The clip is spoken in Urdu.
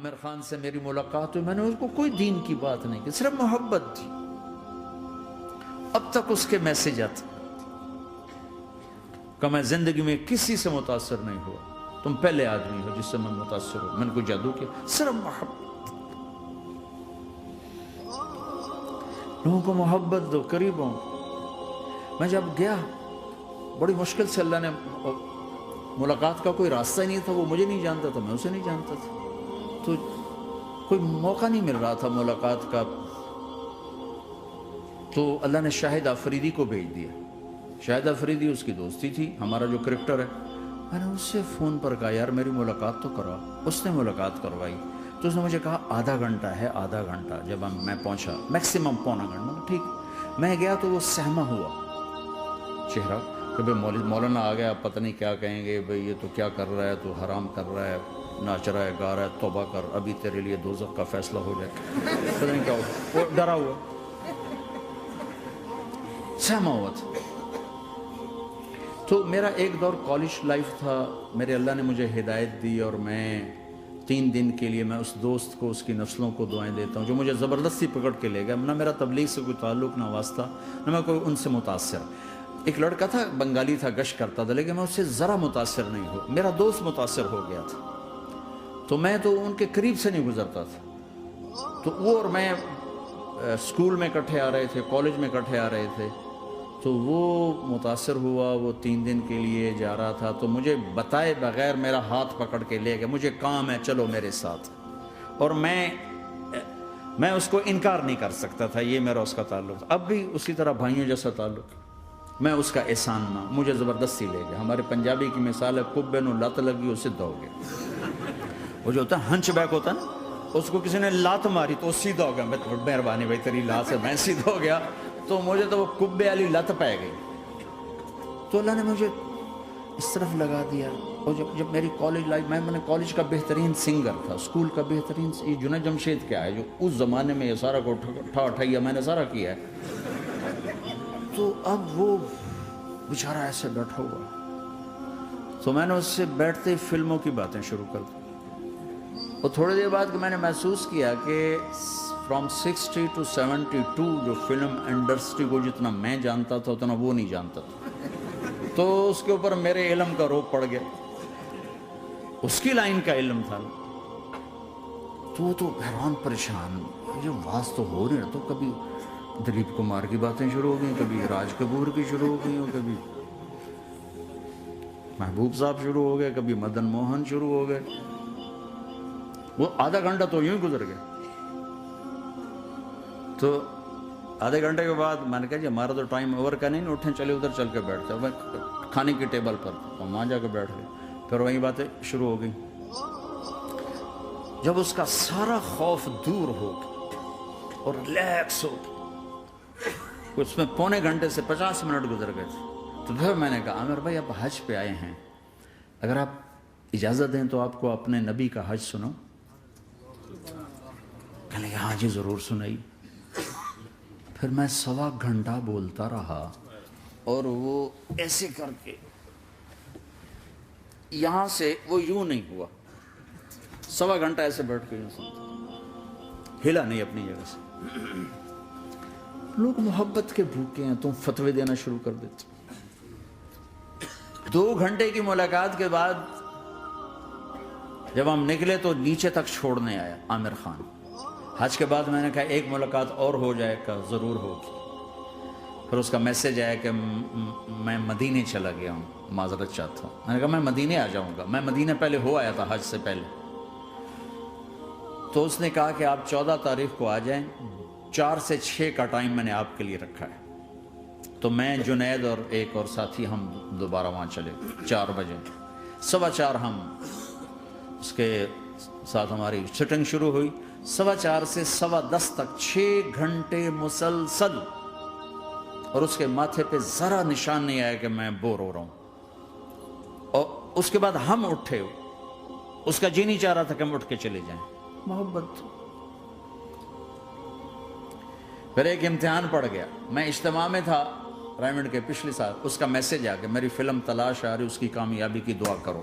عامر خان سے میری ملاقات ہوئی، میں نے اس کو کوئی دین کی بات نہیں کی، صرف محبت تھی. اب تک اس کے میسج آتے کہ میں زندگی میں کسی سے متاثر نہیں ہوا، تم پہلے آدمی ہو جس سے میں متاثر ہوں. میں نے کوئی جادو کیا، صرف محبت. لوگوں کو محبت دو، قریب ہوں. میں جب گیا بڑی مشکل سے اللہ نے، ملاقات کا کوئی راستہ ہی نہیں تھا، وہ مجھے نہیں جانتا تھا، میں اسے نہیں جانتا تھا، تو کوئی موقع نہیں مل رہا تھا ملاقات کا. تو اللہ نے شاہد آفریدی کو بھیج دیا. شاہد آفریدی اس کی دوستی تھی، ہمارا جو کرکٹر ہے. میں نے اس سے فون پر کہا یار میری ملاقات تو کروا. اس نے ملاقات کروائی. تو اس نے مجھے کہا آدھا گھنٹہ ہے، آدھا گھنٹہ. جب میں پہنچا میکسیمم پونا گھنٹہ. ٹھیک. میں گیا تو وہ سہما ہوا چہرہ کہ بھئی مولانا آ گیا، پتہ نہیں کیا کہیں گے، بھئی یہ تو کیا کر رہا ہے، تو حرام کر رہا ہے، ناچ رہا ہے، گا رہا ہے، توبہ کر، ابھی تیرے لیے دوزخ کا فیصلہ ہو جائے. پتہ نہیں کیا ہوا، وہ ڈرا ہوا سہما ہوا تھا. تو میرا ایک دور کالج لائف تھا. میرے اللہ نے مجھے ہدایت دی اور میں 3 دن کے لیے میں اس دوست کو، اس کی نسلوں کو دعائیں دیتا ہوں جو مجھے زبردستی پکڑ کے لے گیا. نہ میرا تبلیغ سے کوئی تعلق، نہ واسطہ، نہ میں کوئی ان سے متاثر. ایک لڑکا تھا بنگالی تھا، گشت کرتا تھا، لیکن میں اس سے ذرا متاثر نہیں ہوا. میرا دوست متاثر ہو گیا تھا تو میں تو ان کے قریب سے نہیں گزرتا تھا. تو وہ اور میں اسکول میں اکٹھے آ رہے تھے، کالج میں اکٹھے آ رہے تھے. تو وہ متاثر ہوا، وہ 3 دن کے لیے جا رہا تھا تو مجھے بتائے بغیر میرا ہاتھ پکڑ کے لے گیا. مجھے کام ہے، چلو میرے ساتھ. اور میں اس کو انکار نہیں کر سکتا تھا، یہ میرا اس کا تعلق تھا. اب بھی اسی طرح بھائیوں جیسا تعلق. میں اس کا احسان نہ، مجھے زبردستی لے گیا. ہمارے پنجابی کی مثال ہے، کبے نو لت لگی اسے دو گیا. وہ جو ہوتا ہے ہنچ بیک ہوتا ہے نا، اس کو کسی نے لات ماری تو سیدھا ہو گیا. مہربانی بھائی تیری لات سے میں سیدھا ہو گیا. تو مجھے تو وہ کبے والی لت پہ گئی. تو اللہ نے مجھے اس طرف لگا دیا. اور جب میری کالج لائف، میں نے کالج کا بہترین سنگر تھا، اسکول کا بہترین، یہ جنید جمشید کیا ہے جو اس زمانے میں یہ سارا کو اٹھایا میں نے سارا کیا ہے. تو اب وہ بیچارہ ایسے بیٹھا ہوا. تو میں نے اس سے بیٹھتے ہی فلموں کی باتیں شروع کر دی. اور تھوڑی دیر بعد میں نے محسوس کیا کہ فرام 60 to 72 جو فلم انڈسٹری کو جتنا میں جانتا تھا اتنا وہ نہیں جانتا تھا. تو اس کے اوپر میرے علم کا روپ پڑ گیا. اس کی لائن کا علم تھا. تو حیران پریشان، یہ واز تو ہو رہی ہے. تو کبھی دلیپ کمار کی باتیں شروع ہو گئیں، کبھی راج کپور کی شروع ہو گئی، کبھی محبوب صاحب شروع ہو گئے، کبھی مدن موہن شروع ہو گئے. وہ آدھا گھنٹہ تو یوں ہی گزر گیا. تو آدھے گھنٹے کے بعد میں نے کہا جی ہمارا تو ٹائم اوور کا نہیں، اٹھیں چلے ادھر چل کے بیٹھتے. میں کھانے کی ٹیبل پر وہاں جا کے بیٹھ گئے. پھر وہی باتیں شروع ہو گئیں. جب اس کا سارا خوف دور ہو گیا اور ریلیکس ہو گیا، اس میں پونے گھنٹے سے 50 منٹ گزر گئے تھے. تو پھر میں نے کہا عامر بھائی آپ حج پہ آئے ہیں، اگر آپ اجازت دیں تو آپ کو اپنے نبی کا حج سنو. کہنے لگے ہاں جی ضرور سنائی. پھر میں 1.25 گھنٹہ بولتا رہا اور وہ ایسے کر کے یہاں سے وہ یوں نہیں ہوا. 1.25 گھنٹہ ایسے بیٹھ کے یوں سنتا، ہلا نہیں اپنی جگہ سے. لوگ محبت کے بھوکے ہیں، تم فتوے دینا شروع کر دیتے. 2 گھنٹے کی ملاقات کے بعد جب ہم نکلے تو نیچے تک چھوڑنے آیا عامر خان. حج کے بعد میں نے کہا ایک ملاقات اور ہو جائے گا، ضرور ہوگی. پھر اس کا میسج آیا کہ میں مدینے چلا گیا ہوں، معذرت چاہتا ہوں. میں نے کہا میں مدینے آ جاؤں گا. میں مدینے پہلے ہو آیا تھا حج سے پہلے. تو اس نے کہا کہ آپ 14 تاریخ کو آ جائیں، 4 سے 6 کا ٹائم میں نے آپ کے لیے رکھا ہے. تو میں جنید اور ایک اور ساتھی ہم دوبارہ وہاں چلے. 4 بجے 4:15 ہم اس کے ساتھ ہماری سٹنگ شروع ہوئی. 4:15 سے 10:15 تک 6 گھنٹے مسلسل. اور اس کے ماتھے پہ ذرا نشان نہیں آیا کہ میں بور ہو رہا ہوں. اور اس کے بعد ہم اٹھے، اس کا جی نہیں چاہ رہا تھا کہ ہم اٹھ کے چلے جائیں. محبت. پھر ایک امتحان پڑ گیا. میں اجتماع میں تھا رائمنڈ کے پچھلے سال. اس کا میسج آ گیا میری فلم تلاش آ رہی، اس کی کامیابی کی دعا کرو.